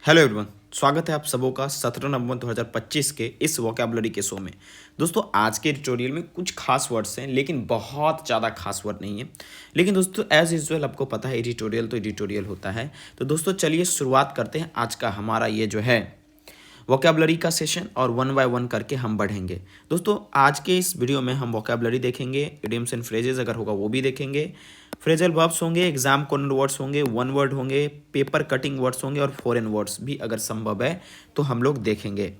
Hello everyone, स्वागत है आप सबों का 17 नवंबर 2025 के इस वोकैबुलरी के शो में। दोस्तों आज के ट्यूटोरियल में कुछ खास वर्ड्स हैं लेकिन बहुत ज़्यादा खास वर्ड नहीं है। लेकिन दोस्तों एज यूजुअल आपको पता है एडिटोरियल तो एडिटोरियल होता है। तो दोस्तों चलिए शुरुआत करते हैं आज का हमारा ये जो है वोकैबुलरी का सेशन और वन बाय वन करके हम बढ़ेंगे। दोस्तों आज के इस वीडियो में हम वोकैबुलरी देखेंगे, इडियम्स एंड फ्रेजेस अगर होगा वो भी देखेंगे, फ्रेजल वर्ब्स होंगे, एग्जाम कॉर्नर वर्ड्स होंगे, वन वर्ड होंगे, पेपर कटिंग वर्ड्स होंगे और फॉरेन वर्ड्स भी अगर संभव है तो हम लोग देखेंगे।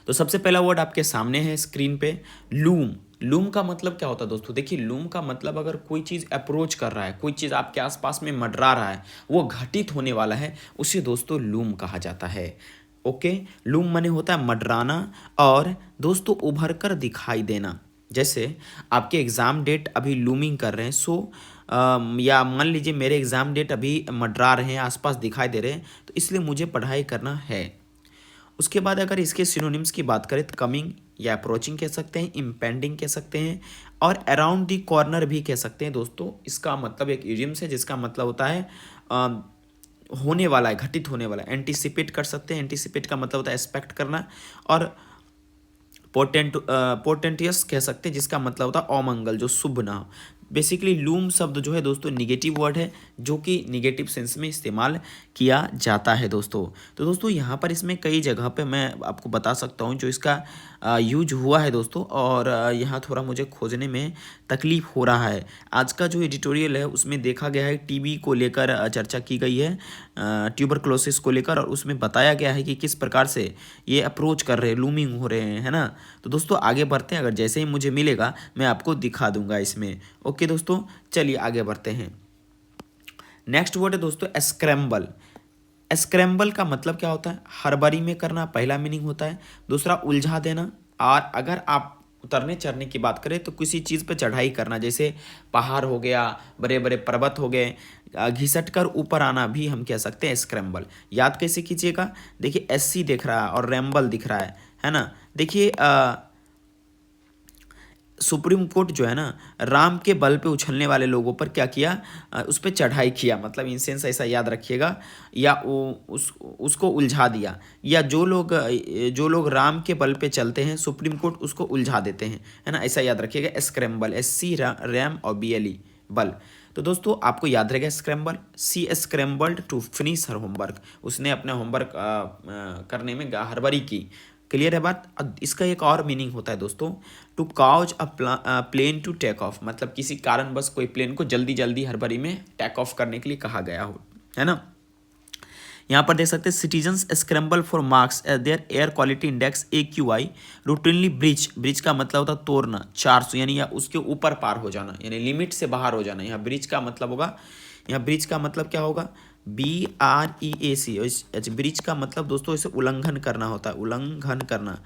तो सबसे पहला वर्ड आपके सामने है स्क्रीन पे, लूम। लूम का मतलब क्या होता है दोस्तों? देखिए लूम का मतलब अगर कोई चीज़ अप्रोच कर रहा है, कोई चीज़ आपके आसपास में मंडरा रहा है, वो घटित होने वाला है, उसे दोस्तों लूम कहा जाता है। ओके, लूम माने होता है मंडराना और दोस्तों उभर कर दिखाई देना। जैसे आपके एग्ज़ाम डेट अभी लूमिंग कर रहे हैं, या मान लीजिए मेरे एग्ज़ाम डेट अभी मंडरा रहे हैं, आसपास दिखाई दे रहे हैं, तो इसलिए मुझे पढ़ाई करना है। उसके बाद अगर इसके सिनोनिम्स की बात करें तो कमिंग या अप्रोचिंग कह सकते हैं, इम्पेंडिंग कह सकते हैं और अराउंड दी कॉर्नर भी कह सकते हैं। दोस्तों इसका मतलब एक इडियम्स है जिसका मतलब होता है होने वाला है, घटित होने वाला है। एंटिसिपेट कर सकते हैं, एंटिसिपेट का मतलब होता है एक्सपेक्ट करना। और पोर्टेंटियस कह सकते हैं जिसका मतलब होता है अमंगल, जो शुभ ना हो। बेसिकली लूम शब्द जो है दोस्तों निगेटिव वर्ड है जो कि निगेटिव सेंस में इस्तेमाल किया जाता है दोस्तों। तो दोस्तों यहाँ पर इसमें कई जगह पे मैं आपको बता सकता हूँ जो इसका यूज हुआ है दोस्तों, और यहाँ थोड़ा मुझे खोजने में तकलीफ हो रहा है। आज का जो एडिटोरियल है उसमें देखा गया है टीबी को लेकर चर्चा की गई है, ट्यूबरक्लोसिस को लेकर, और उसमें बताया गया है कि किस प्रकार से ये अप्रोच कर रहे हैं, लूमिंग हो रहे हैं, है ना। तो दोस्तों आगे बढ़ते हैं, अगर जैसे ही मुझे मिलेगा मैं आपको दिखा दूंगा इसमें। ओके दोस्तों चलिए आगे बढ़ते हैं। नेक्स्ट वर्ड है दोस्तों स्क्रैम्बल। स्क्रैम्बल का मतलब क्या होता है? हड़बड़ी में करना पहला मीनिंग होता है। दूसरा उलझा देना, और अगर आप उतरने चढ़ने की बात करें तो किसी चीज़ पर चढ़ाई करना, जैसे पहाड़ हो गया, बड़े बड़े पर्वत हो गए, घिसट कर ऊपर आना भी हम कह सकते हैं स्क्रैम्बल। याद कैसे कीजिएगा? देखिए एससी दिख रहा है और रैम्बल दिख रहा है ना। देखिए सुप्रीम कोर्ट जो है ना राम के बल पे उछलने वाले लोगों पर क्या किया? उस पर चढ़ाई किया, मतलब इन सेंस ऐसा याद रखिएगा। या उसको उलझा दिया, या जो लोग राम के बल पे चलते हैं सुप्रीम कोर्ट उसको उलझा देते हैं, है ना। ऐसा याद रखिएगा स्क्रैम्बल, SC रैम और BLE बल। तो दोस्तों आपको याद रहेगा scramble, she scrambled to finish her homework, उसने अपना होमवर्क करने में हड़बड़ी की। क्लियर है बात? अब इसका एक और मीनिंग होता है दोस्तों, to cause a plane to take off, मतलब किसी कारण बस कोई प्लेन को जल्दी जल्दी हड़बड़ी में टेक ऑफ करने के लिए कहा गया हो, है ना। यहाँ पर देख सकते हैं citizens scramble for marks eight there air quality index AQI routinely breach. Breach का मतलब होता है तोड़ना, 400 यानी या उसके ऊपर पार हो जाना, यानी लिमिट से बाहर हो जाना। यहाँ ब्रीच का मतलब होगा, यहाँ ब्रीच का मतलब क्या होगा? BREAC। ब्रीच का मतलब दोस्तों इसे उल्लंघन करना होता है, उल्लंघन करना।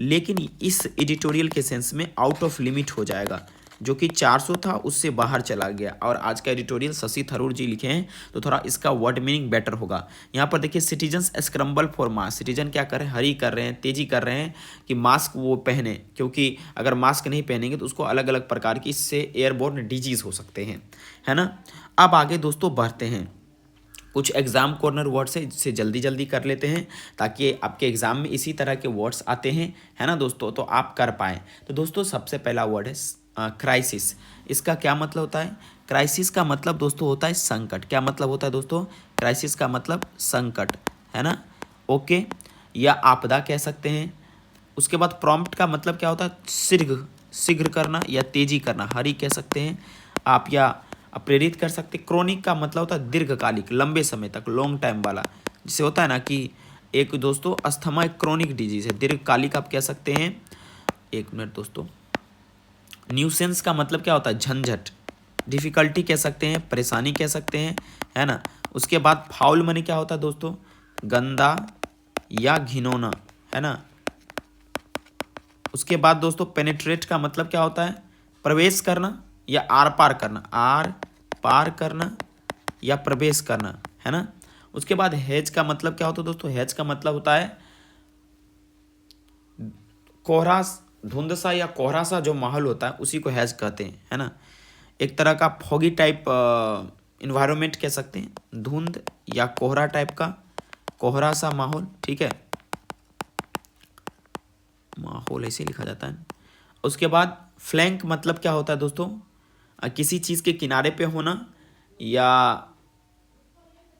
लेकिन इस एडिटोरियल के सेंस में आउट ऑफ लिमिट हो जाएगा, जो कि 400 था उससे बाहर चला गया। और आज का एडिटोरियल शशि थरूर जी लिखे हैं तो थोड़ा इसका वर्ड मीनिंग बेटर होगा। यहाँ पर देखिए citizens scramble for mask, citizen क्या कर रहे हैं? हरी कर रहे हैं, तेजी कर रहे हैं कि मास्क वो पहने, क्योंकि अगर मास्क नहीं पहनेंगे तो उसको अलग अलग प्रकार की इससे एयरबोर्न डिजीज हो सकते हैं, है ना। अब आगे दोस्तों बढ़ते हैं, कुछ एग्जाम कॉर्नर वर्ड से जल्दी जल्दी कर लेते हैं ताकि आपके एग्जाम में इसी तरह के वर्ड्स आते हैं, है ना दोस्तों, तो आप कर पाएँ। तो दोस्तों सबसे पहला वर्ड है क्राइसिस। इसका क्या मतलब होता है? क्राइसिस का मतलब दोस्तों होता है संकट। क्या मतलब होता है दोस्तों? क्राइसिस का मतलब संकट, है ना। ओके, या आपदा कह सकते हैं। उसके बाद प्रॉम्प्ट का मतलब क्या होता है? शीघ्र, शीघ्र करना या तेजी करना, हरी कह सकते हैं आप, या प्रेरित कर सकते। क्रोनिक का मतलब होता है दीर्घकालिक, लंबे समय तक, लॉन्ग टाइम वाला। जिसे होता है ना कि एक दोस्तों अस्थमा एक क्रोनिक डिजीज है, दीर्घकालिक आप कह सकते हैं। एक मिनट दोस्तों, न्यूसेंस का मतलब क्या होता है? झंझट, डिफिकल्टी कह सकते हैं, परेशानी कह सकते हैं, है ना। उसके बाद फाउल मने क्या होता है दोस्तों? गंदा या घिनौना, है ना। उसके बाद दोस्तों पेनिट्रेट का मतलब क्या होता है? प्रवेश करना या आर पार करना, आर पार करना या प्रवेश करना, है ना। उसके बाद हेज का मतलब क्या होता है दोस्तों? हेज का मतलब होता है कोहरा, धुंध सा या कोहरा सा जो माहौल होता है उसी को हेज कहते हैं, है ना। एक तरह का फॉगी टाइप इन्वायरमेंट कह सकते हैं, धुंध या कोहरा टाइप का, कोहरा सा माहौल, ठीक है, माहौल ऐसे लिखा जाता है। उसके बाद फ्लैंक मतलब क्या होता है दोस्तों, किसी चीज़ के किनारे पे होना या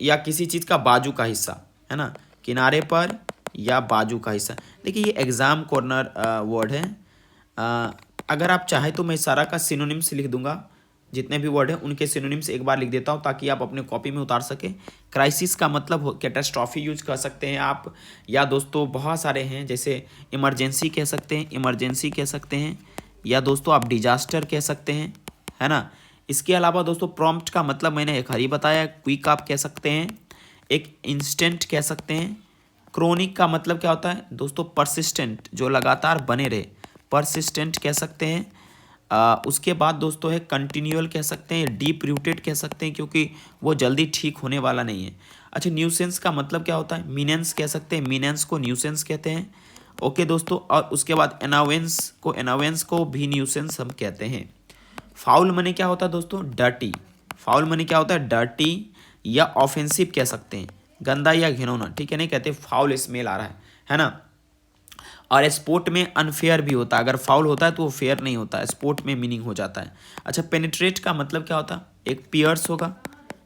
किसी चीज़ का बाजू का हिस्सा, है ना, किनारे पर या बाजू का हिस्सा। देखिए ये एग्जाम कॉर्नर वर्ड है। अगर आप चाहें तो मैं सारा का सिनोनिम्स लिख दूंगा, जितने भी वर्ड हैं उनके सिनोनिम्स एक बार लिख देता हूँ ताकि आप अपने कॉपी में उतार सकें। क्राइसिस का मतलब कैटास्ट्रॉफी यूज कर सकते हैं आप, या दोस्तों बहुत सारे हैं, जैसे इमरजेंसी कह सकते हैं, इमरजेंसी कह सकते हैं, या दोस्तों आप डिजास्टर कह सकते हैं, है ना। इसके अलावा दोस्तों प्रॉम्प्ट का मतलब मैंने एक हरी बताया, क्विक आप कह सकते हैं, एक इंस्टेंट कह सकते हैं। क्रोनिक का मतलब क्या होता है दोस्तों, परसिस्टेंट, जो लगातार बने रहे, परसिस्टेंट कह सकते हैं। उसके बाद दोस्तों है कंटिन्यूअल कह सकते हैं, डीप रूटेड कह सकते हैं क्योंकि वो जल्दी ठीक होने वाला नहीं है। अच्छा, न्यूसेंस का मतलब क्या होता है, मीनेंस कह सकते हैं, मीनेंस को न्यूसेंस कहते हैं। ओके दोस्तों, और उसके बाद एनावेंस को भी न्यूसेंस हम कहते हैं। फाउल मनी क्या होता है दोस्तों, डर्टी। फाउल मनी क्या होता है, डर्टी या ऑफेंसिव कह सकते हैं, गंदा या घिनौना, ठीक है, नहीं कहते फाउल स्मेल आ रहा है ना। और स्पोर्ट में अनफेयर भी होता है, अगर फाउल होता है तो वो फेयर नहीं होता, स्पोर्ट में मीनिंग हो जाता है। अच्छा, पेनिट्रेट का मतलब क्या होता है, एक पियर्स होगा,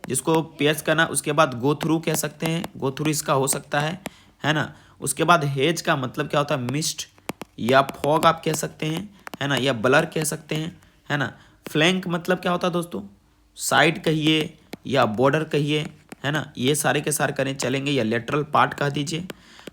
जिसको पियर्स करना। उसके बाद गो थ्रू कह सकते हैं, गो थ्रू इसका हो सकता है ना। उसके बाद हेज का मतलब क्या होता है, मिस्ट या फॉग आप कह सकते हैं, है ना, या ब्लर कह सकते हैं, है ना। फ्लैंक मतलब क्या होता है दोस्तों, साइड कहिए या बॉर्डर कहिए, है ना, ये सारे के सारे करें चलेंगे, या लेटरल पार्ट कह दीजिए।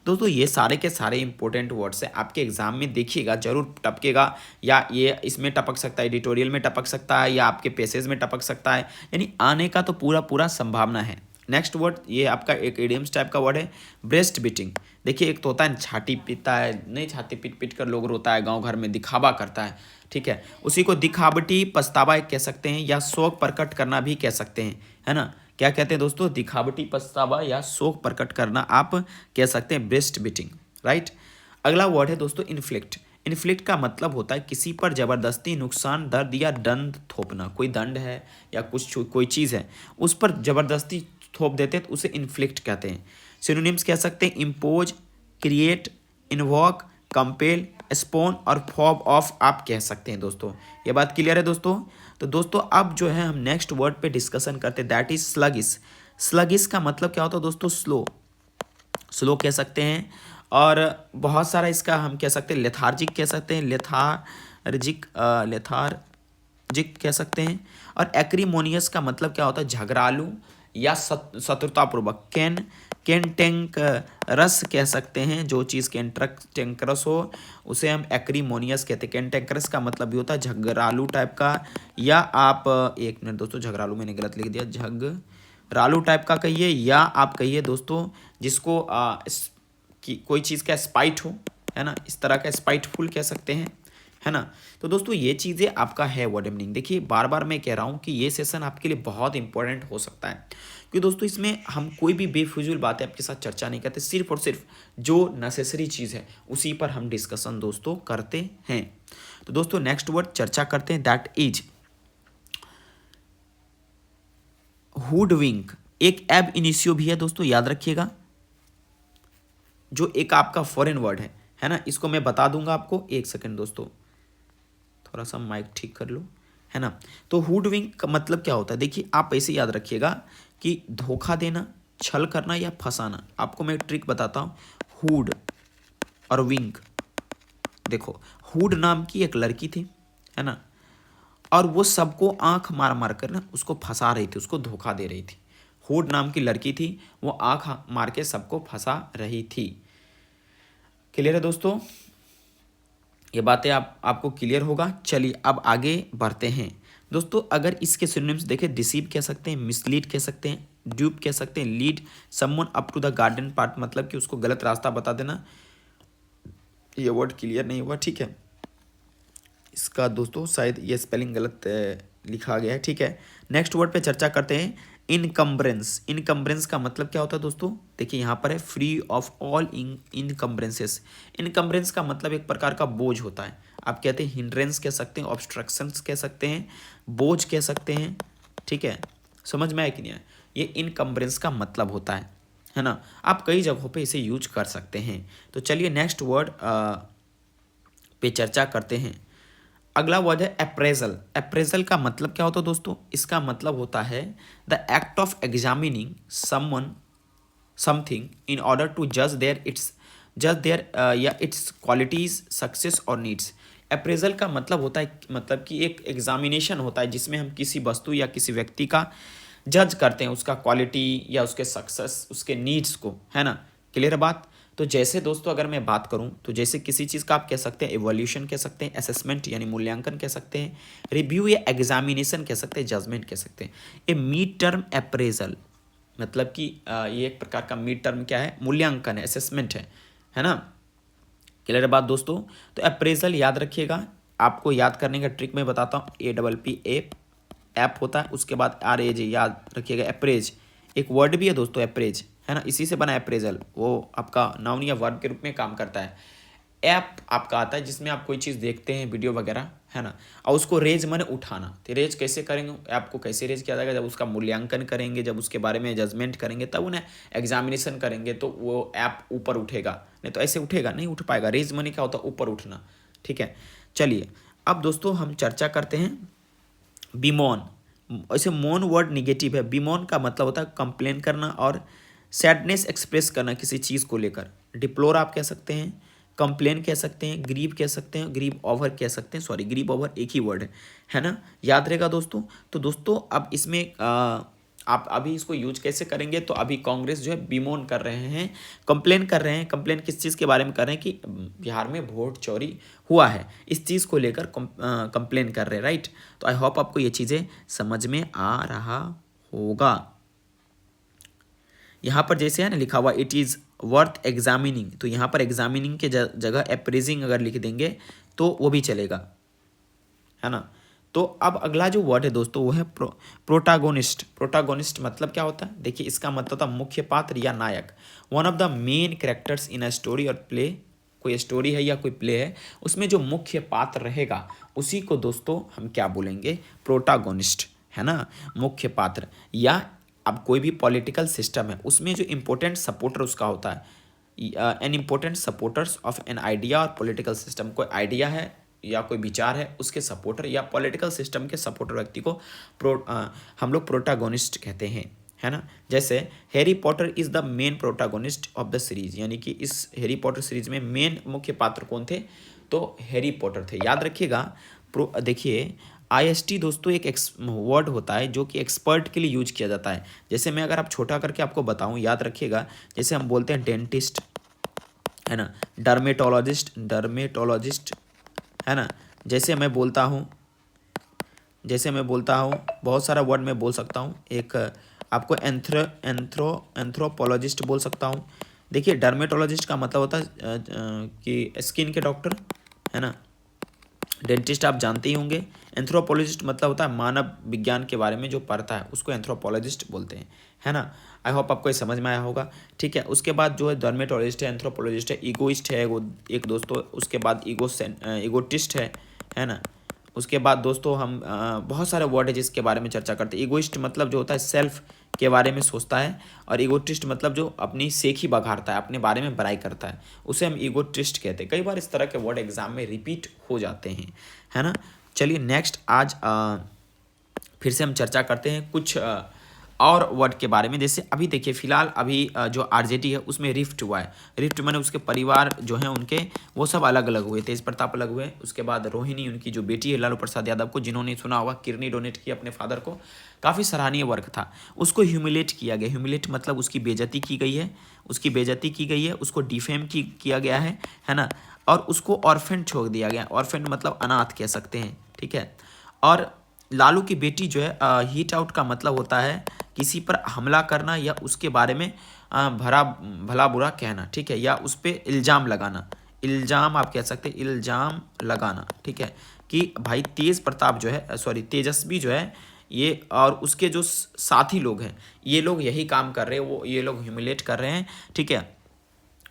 दोस्तों ये सारे के सारे इंपॉर्टेंट वर्ड्स हैं, आपके एग्जाम में देखिएगा, जरूर टपकेगा, या ये इसमें टपक सकता है, एडिटोरियल में टपक सकता है, या आपके पेसेज में टपक सकता है, यानी आने का तो पूरा पूरा संभावना है। नेक्स्ट वर्ड ये आपका एक इडियम्स टाइप का वर्ड है, ब्रेस्ट बीटिंग। देखिए एक तो होता है छाती पीटता है, नहीं छाती पीट पीट कर लोग रोता है, गांव घर में दिखावा करता है, ठीक है, उसी को दिखावटी पछतावा कह सकते हैं, या शोक प्रकट करना भी कह सकते हैं, है ना। क्या कहते हैं दोस्तों, दिखावटी पछतावा या शोक प्रकट करना आप कह सकते हैं, ब्रेस्ट बीटिंग, राइट। अगला वर्ड है दोस्तों इन्फ्लिक्ट। इन्फ्लिक्ट का मतलब होता है किसी पर जबरदस्ती नुकसान, दर्द या दंड थोपना। कोई दंड है या कोई चीज़ है उस पर जबरदस्ती थोप देते हैं तो उसे इन्फ्लिक्ट कहते हैं। सिनोनिम्स कह सकते हैं, impose, create, invoke, compel, spawn और फॉब ऑफ आप कह सकते हैं दोस्तों। ये बात क्लियर है दोस्तों। तो दोस्तों अब जो है हम नेक्स्ट वर्ड पे डिस्कशन करते हैं, दैट इज स्लगिस। स्लगिस का मतलब क्या होता है दोस्तों, स्लो, स्लो कह सकते हैं। और बहुत सारा इसका हम कह सकते हैं, लेथार्जिक कह सकते हैं, लेथार्जिक कह सकते हैं। और एक्रीमोनियस का मतलब क्या होता है, झगड़ालू या शत्रुतापूर्वक। कैंटेंकरस कह सकते हैं, जो चीज़ कैंटेंकरस हो उसे हम एक्रीमोनियस कहते हैं। कैंटेंकरस का मतलब भी होता है झगड़ालू टाइप का, या आप एक मिनट दोस्तों, झगड़ालू मैंने गलत लिख दिया, झगड़ालू टाइप का कहिए, या आप कहिए दोस्तों जिसको कोई चीज़ का स्पाइट हो, है ना, इस तरह का स्पाइटफुल कह सकते हैं, है ना। तो दोस्तों ये चीज़ें आपका है वर्ड मीनिंग। देखिए बार बार मैं कह रहा हूँ कि ये सेशन आपके लिए बहुत इंपॉर्टेंट हो सकता है, क्योंकि दोस्तों इसमें हम कोई भी बेफिजूल बातें आपके साथ चर्चा नहीं करते, सिर्फ और सिर्फ जो नेसेसरी चीज़ है उसी पर हम डिस्कशन दोस्तों करते हैं। तो दोस्तों नेक्स्ट वर्ड चर्चा करते हैं, दैट इज हुडविंक। एक एब इनिशियो भी है दोस्तों, याद रखिएगा, जो एक आपका फॉरेन वर्ड है ना। इसको मैं बता दूंगा आपको, एक सेकंड दोस्तों, थोड़ा सा माइक ठीक कर लो, है ना। तो हुडविंक का मतलब क्या होता है, देखिए आप ऐसे याद रखिएगा कि धोखा देना, छल करना या फंसाना। आपको मैं एक ट्रिक बताता हूँ, हुड और विंक। देखो हुड नाम की एक लड़की थी, है ना, और वो सबको आंख मार मार कर ना उसको फंसा रही थी, उसको धोखा दे रही थी। हुड नाम की लड़की थी, वो आंख मार के सबको फंसा रही थी। क्लियर है दोस्तों, ये बातें आपको क्लियर होगा। चलिए अब आगे बढ़ते हैं दोस्तों। अगर इसके सिनोनिम्स देखें, डिसीव कह सकते हैं, मिसलीड कह सकते हैं, ड्यूप कह सकते हैं, lead someone up to the garden part, मतलब कि उसको गलत रास्ता बता देना। ये वर्ड क्लियर नहीं हुआ, ठीक है, इसका दोस्तों शायद ये स्पेलिंग गलत लिखा गया है, ठीक है। नेक्स्ट वर्ड पे चर्चा करते हैं, इनकम्ब्रेंस। इनकम्ब्रेंस का मतलब क्या होता है दोस्तों, देखिए यहाँ पर है, फ्री ऑफ ऑल इनकम्ब्रेंसेस। इनकम्ब्रेंस का मतलब एक प्रकार का बोझ होता है, आप कहते हैं हिंड्रेंस कह सकते हैं, ऑब्स्ट्रक्शंस कह सकते हैं, बोझ कह सकते हैं, ठीक है। समझ में आया कि नहीं आया, ये इनकम्ब्रेंस का मतलब होता है है ना। आप कई जगहों पे इसे यूज कर सकते हैं। तो चलिए नेक्स्ट वर्ड पे चर्चा करते हैं। अगला वर्ड है अप्रेजल। अप्रेजल का मतलब क्या होता है दोस्तों? इसका मतलब होता है the act of examining someone something in order to जज देयर या इट्स क्वालिटीज सक्सेस और नीड्स। अप्रेजल का मतलब होता है, मतलब कि एक एग्जामिनेशन होता है जिसमें हम किसी वस्तु या किसी व्यक्ति का जज करते हैं, उसका क्वालिटी या उसके सक्सेस, उसके नीड्स को, है ना। क्लियर है बात? तो जैसे दोस्तों अगर मैं बात करूं तो जैसे किसी चीज़ का आप कह सकते हैं एवोल्यूशन कह सकते हैं, असेसमेंट यानी मूल्यांकन कह सकते हैं, रिव्यू या एग्जामिनेशन कह सकते हैं, जजमेंट कह सकते हैं। ए मिड टर्म अप्रेजल मतलब कि ये एक प्रकार का मिड टर्म क्या है? मूल्यांकन है, असेसमेंट है ना। क्लियर है बात दोस्तों? तो अप्रेजल याद रखिएगा। आपको याद करने का ट्रिक मैं बताता हूँ। APP ऐप होता है, उसके बाद RAJ याद रखिएगा। अप्रेज एक वर्ड भी है दोस्तों, अप्रेज, है ना, इसी से बना अप्रेजल। वो आपका नाउन या वर्ब के रूप में काम करता है। ऐप आपका आता है जिसमें आप कोई चीज़ देखते हैं, वीडियो वगैरह, है ना, और उसको रेज माने उठाना। तो रेज कैसे करेंगे? ऐप को कैसे रेज किया जाएगा? जब उसका मूल्यांकन करेंगे, जब उसके बारे में जजमेंट करेंगे, तब उन्हें एग्जामिनेशन करेंगे तो वो ऐप ऊपर उठेगा। नहीं तो ऐसे उठेगा नहीं, उठ पाएगा। रेज माने क्या होता है? ऊपर उठना। ठीक है, चलिए अब दोस्तों हम चर्चा करते हैं बीमोन। ऐसे मोन वर्ड निगेटिव है। बीमोन का मतलब होता है कंप्लेन करना और सैडनेस एक्सप्रेस करना किसी चीज़ को लेकर। डिप्लोर आप कह सकते हैं, कंप्लेन कह सकते हैं, ग्रीव कह सकते हैं, ग्रीव ओवर कह सकते हैं। सॉरी, ग्रीव ओवर एक ही वर्ड है ना, याद रहेगा दोस्तों। तो दोस्तों अब इसमें आप अभी इसको यूज कैसे करेंगे? तो अभी कांग्रेस जो है बीमोन कर रहे हैं, कंप्लेन कर रहे हैं। कंप्लेन किस चीज़ के बारे में कर रहे हैं? कि बिहार में वोट चोरी हुआ है, इस चीज़ को लेकर कंप्लेन कर रहे हैं, राइट। तो आई होप आपको ये चीज़ें समझ में आ रहा होगा। यहाँ पर जैसे है ना लिखा हुआ इट इज़ वर्थ एग्जामिनिंग, तो यहाँ पर एग्जामिनिंग के जगह अप्रेजिंग अगर लिख देंगे तो वो भी चलेगा, है ना। तो अब अगला जो वर्ड है दोस्तों वो है प्रोटागोनिस्ट। प्रोटागोनिस्ट मतलब क्या होता है? देखिए इसका मतलब होता है मुख्य पात्र या नायक। One of the main characters in a story और प्ले। कोई स्टोरी है या कोई प्ले है, उसमें जो मुख्य पात्र रहेगा उसी को दोस्तों हम क्या बोलेंगे? प्रोटागोनिस्ट, है ना, मुख्य पात्र। या अब कोई भी पॉलिटिकल सिस्टम है उसमें जो इम्पोर्टेंट सपोर्टर उसका होता है, an important supporters of an idea और पॉलिटिकल सिस्टम। कोई आइडिया है या कोई विचार है, उसके सपोर्टर या पॉलिटिकल सिस्टम के सपोर्टर व्यक्ति को हम लोग प्रोटागोनिस्ट कहते हैं, है ना। जैसे Harry Potter is the main protagonist of the series, यानी कि इस हैरी पॉटर सीरीज में मेन मुख्य पात्र कौन थे? तो हैरी पॉटर थे। याद रखिएगा। देखिए IST दोस्तों एक वर्ड होता है जो कि एक्सपर्ट के लिए यूज किया जाता है। जैसे मैं अगर आप छोटा करके आपको बताऊं, याद रखिएगा। जैसे हम बोलते हैं डेंटिस्ट, है ना, डर्मेटोलॉजिस्ट, है ना। जैसे मैं बोलता हूँ बहुत सारा वर्ड मैं बोल सकता हूँ। एक आपको एंथ्रोपोलॉजिस्ट बोल सकता हूँ। देखिए डर्मेटोलॉजिस्ट का मतलब होता है कि स्किन के डॉक्टर, है ना। डेंटिस्ट आप जानते ही होंगे। एंथ्रोपोलॉजिस्ट मतलब होता है मानव विज्ञान के बारे में जो पढ़ता है, उसको एंथ्रोपोलॉजिस्ट बोलते हैं, है ना। आई होप आपको ये समझ में आया होगा। ठीक है, उसके बाद जो है डर्मेटोलॉजिस्ट है, एंथ्रोपोलॉजिस्ट है, ईगोइस्ट है वो एक दोस्तों। उसके बाद ईगोटिस्ट है ना। उसके बाद दोस्तों हम बहुत सारे वर्ड है जिसके बारे में चर्चा करते हैं। ईगोइस्ट मतलब जो होता है सेल्फ के बारे में सोचता है, और ईगोटिस्ट मतलब जो अपनी सेखी बघाड़ता है, अपने बारे में बड़ाई करता है, उसे हम ईगोटिस्ट कहते हैं। कई बार इस तरह के वर्ड एग्जाम में रिपीट हो जाते हैं, है ना। चलिए नेक्स्ट आज फिर से हम चर्चा करते हैं कुछ और वर्ड के बारे में। जैसे अभी देखिए फिलहाल अभी जो RJD है उसमें रिफ्ट हुआ है। रिफ्ट माने उसके परिवार जो हैं उनके वो सब अलग अलग हुए। तेज प्रताप अलग हुए, उसके बाद रोहिणी उनकी जो बेटी है लालू प्रसाद यादव को, जिन्होंने सुना होगा किडनी डोनेट की अपने फादर को, काफ़ी सराहनीय वर्क था। उसको ह्यूमिलेट किया गया। ह्यूमिलेट मतलब उसकी बेइज्जती की गई है, उसको डिफेम किया गया है ना। और उसको ऑर्फेन छोड़ दिया गया। ऑर्फेन मतलब अनाथ कह सकते हैं, ठीक है। और लालू की बेटी जो है हीट आउट का मतलब होता है किसी पर हमला करना या उसके बारे में भला बुरा कहना, ठीक है, या उस पर इल्ज़ाम लगाना। इल्ज़ाम आप कह सकते हैं, इल्ज़ाम लगाना, ठीक है। कि भाई तेज प्रताप जो है, सॉरी तेजस्वी जो है ये, और उसके जो साथी लोग हैं ये लोग यही काम कर रहे हैं, वो ये लोग ह्यूमिलेट कर रहे हैं, ठीक है।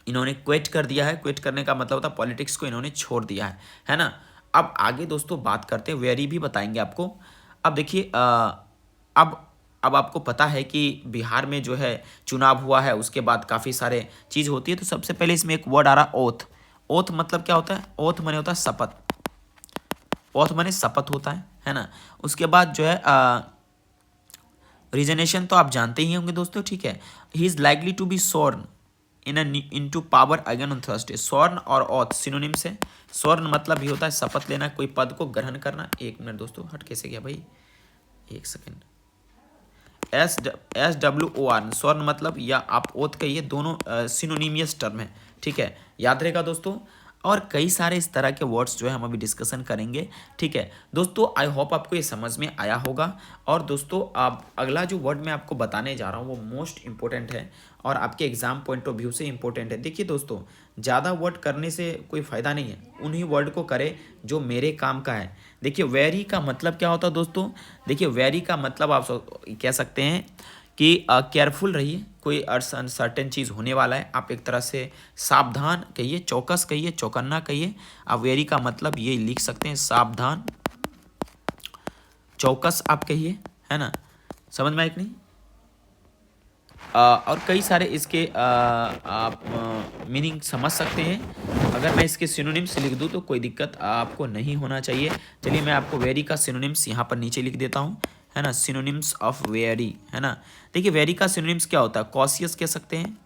इन्होंने क्विट कर दिया है। क्विट करने का मतलब होता है पॉलिटिक्स को इन्होंने छोड़ दिया है ना। अब आगे दोस्तों बात करते हैं, वेरी भी बताएंगे आपको। अब देखिए अब अब आपको पता है कि बिहार में जो है चुनाव हुआ है, उसके बाद काफ़ी सारे चीज़ होती है। तो सबसे पहले इसमें एक वर्ड आ रहा ओथ। ओथ मतलब क्या होता है? ओथ माने होता है शपथ। ओथ माने शपथ होता है ना। उसके बाद जो है रीजनेशन तो आप जानते ही होंगे दोस्तों, ठीक है। He is likely to be sworn into power again on Thursday. Sworn और ऑथ सिनोनिम्स है। सॉर्न मतलब ही होता है शपथ लेना, कोई पद को ग्रहण करना। एक मिनट दोस्तों, हट कैसे गया भाई, एक सेकेंड। SWOR स्वर्ण मतलब, या आप ओथ कहिए, दोनों सिनोनिमियस टर्म है, ठीक है, याद रहेगा दोस्तों। और कई सारे इस तरह के वर्ड्स जो है हम अभी डिस्कशन करेंगे, ठीक है दोस्तों। आई होप आपको ये समझ में आया होगा। और दोस्तों आप अगला जो वर्ड मैं आपको बताने जा रहा हूँ वो मोस्ट इंपॉर्टेंट है और आपके एग्जाम पॉइंट ऑफ व्यू से इंपॉर्टेंट है। देखिए दोस्तों, ज़्यादा वर्ड करने से कोई फ़ायदा नहीं है, उन्हीं वर्ड को करें जो मेरे काम का है। देखिए वेरी का मतलब क्या होता है दोस्तों? देखिए वेरी का मतलब आप कह सकते हैं कि केयरफुल रहिए, कोई अनसर्टेन चीज़ होने वाला है, आप एक तरह से सावधान कहिए, चौकस कहिए, चौकन्ना कहिए। आप वेरी का मतलब ये लिख सकते हैं, सावधान, चौकस आप कहिए, है ना। समझ में आया कि नहीं? और कई सारे इसके आप मीनिंग समझ सकते हैं। अगर मैं इसके सिनोनिम्स लिख दूं तो कोई दिक्कत आपको नहीं होना चाहिए। चलिए मैं आपको वेरी का सिनोनिम्स यहाँ पर नीचे लिख देता हूँ, है ना। सिनोनिम्स ऑफ वेरी, है ना। देखिए वेरी का सिनोनिम्स क्या होता है? कॉशियस कह सकते हैं,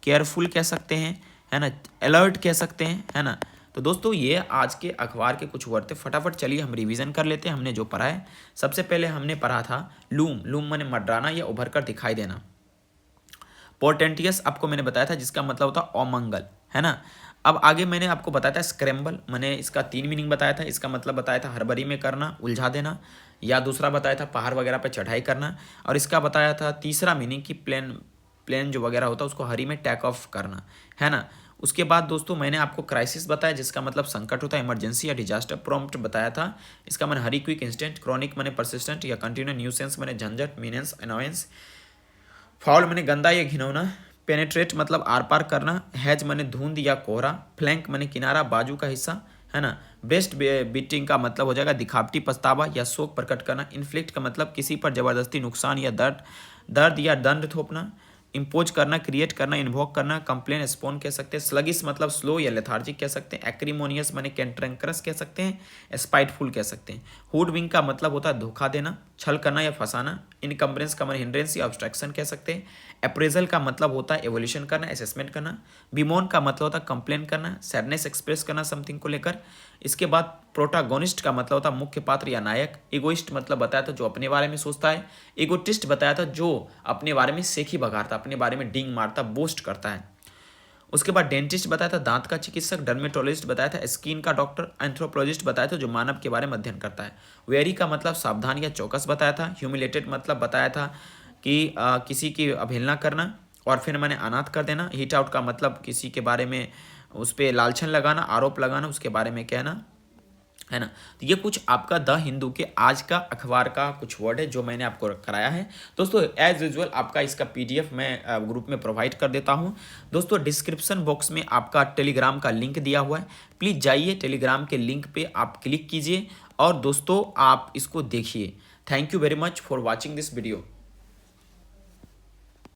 केयरफुल कह सकते हैं, है ना, अलर्ट कह सकते हैं, है ना। तो दोस्तों ये आज के अखबार के कुछ वर्ड थे। फटाफट चलिए हम रिवीजन कर लेते हैं हमने जो पढ़ा है। सबसे पहले हमने पढ़ा था लूम। लूम माने मंडराना या उभर कर दिखाई देना। पोर्टेंटियस आपको मैंने बताया था, जिसका मतलब होता है अमंगल, है ना। अब आगे मैंने आपको बताया था स्क्रैम्बल, मैंने इसका 3 मीनिंग बताया था। इसका मतलब बताया था हड़बड़ी में करना, उलझा देना, या दूसरा बताया था पहाड़ वगैरह पर चढ़ाई करना। और इसका बताया था तीसरा मीनिंग कि प्लेन जो वगैरह होता है उसको हरी में टेक ऑफ करना, है ना। उसके बाद दोस्तों मैंने आपको क्राइसिस बताया, जिसका मतलब संकट होता है, इमरजेंसी या डिजास्टर। प्रॉम्प्ट बताया था, इसका मैंने हरी, क्विक, इंस्टेंट। क्रॉनिक मैंने परसिस्टेंट या कंटिन्यू। न्यूसेंस मैंने झंझट, मीनेंस, अनोयंस। फाउल मैंने गंदा या घिनौना। पेनेट्रेट मतलब आर पार करना। हैज मैंने धुंध या कोहरा। फ्लैंक मैंने किनारा, बाजू का हिस्सा, है ना। ब्रेस्ट बीटिंग का मतलब हो जाएगा दिखावटी, पछतावा या शोक प्रकट करना। इन्फ्लिक्ट का मतलब किसी पर जबरदस्ती नुकसान या दर्द या दंड थोपना। इम्पोज करना, क्रिएट करना, इन्वोक करना। कंप्लेन, स्पोन कह सकते हैं। स्लगिस मतलब स्लो या लेथार्जिक कह सकते हैं। एक्रीमोनियस माने कैंट्रेंकरस कह सकते हैं। स्पाइटफुल कह सकते हैं। हुड विंग का मतलब होता है धोखा देना, छल करना या फंसाना। इनकम्बरेंस का मतलब हिंड्रेंस या ऑब्स्ट्रक्शन कह सकते हैं। अप्रेजल का मतलब होता है एवोल्यूशन करना, असेसमेंट करना। बिमोन का मतलब होता है कंप्लेन करना, सैडनेस एक्सप्रेस करना समथिंग को लेकर। इसके बाद प्रोटागोनिस्ट का मतलब होता है मुख्य पात्र या नायक। इगोइस्ट मतलब बताया था जो अपने बारे में सोचता है। इगोटिस्ट बताया था जो अपने बारे में सेखी बघारता, अपने बारे में डींग मारता, बोस्ट करता है। उसके बाद डेंटिस्ट बताया था दांत का चिकित्सक। डर्मेटोलॉजिस्ट बताया था स्किन का डॉक्टर। एंथ्रोपोलॉजिस्ट बताया था जो मानव के बारे में अध्ययन करता है। वेरी का मतलब सावधान या चौकस बताया था। ह्यूमिलेटेड मतलब बताया था कि किसी की अवहेलना करना। और फिर मैंने अनाथ कर देना। हिट आउट का मतलब किसी के बारे में उस पर लालछन लगाना, आरोप लगाना, उसके बारे में कहना, है ना। तो ये कुछ आपका द हिंदू के आज का अखबार का कुछ वर्ड है जो मैंने आपको कराया है दोस्तों। एज यूजुअल आपका इसका PDF मैं ग्रुप में प्रोवाइड कर देता हूं दोस्तों। डिस्क्रिप्शन बॉक्स में आपका टेलीग्राम का लिंक दिया हुआ है, प्लीज़ जाइए टेलीग्राम के लिंक पे आप क्लिक कीजिए और दोस्तों आप इसको देखिए। Thank you very much for watching this video.